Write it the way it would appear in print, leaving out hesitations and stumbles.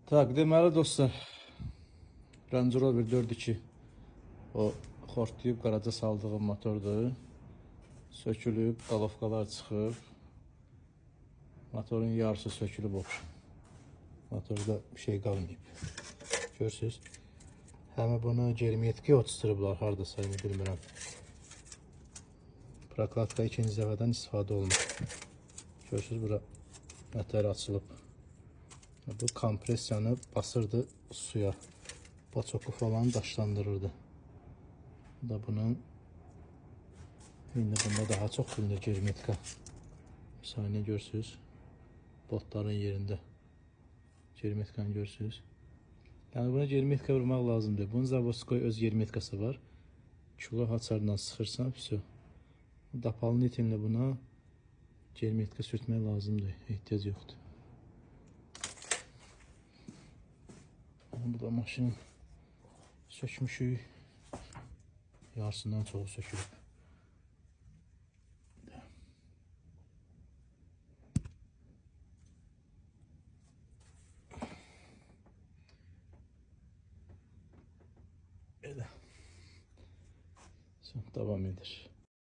Tak, deməli dostlar, Range Rover 4.2 o xortlayıb qaraca saldığım motordur. Sökülüb, qalovkalar çıxıb. Motorun yarısı sökülüb olmuş. Motorda bir şey qalmayıb. Görürsünüz. Həmi bunu germetkiyə oturtdurublar, hardasa bilmirəm. Prokladka ikinci dəfədən istifadə olunur. Görürsünüz, bura nətər açılıb. Bu kompresiyanı basırdı suya. Baçoku falan daşlandırırdı. Bu da bunun indi bunda daha çox bilinir germetika. Saniye görürsünüz. Botların yerində. Germetkanı görürsünüz. Yəni buna germetka vurmaq lazımdır. Bunun Zavodskoy öz germetkası var. Kilo haçarla sıxırsan, vəsə. Doполнительно buna germetka sürtmək lazımdır. Ehtiyac yoxdur. Bu da maşının sökmüşük. Yarısından çoxu sökülüb. Elə. Devam edir.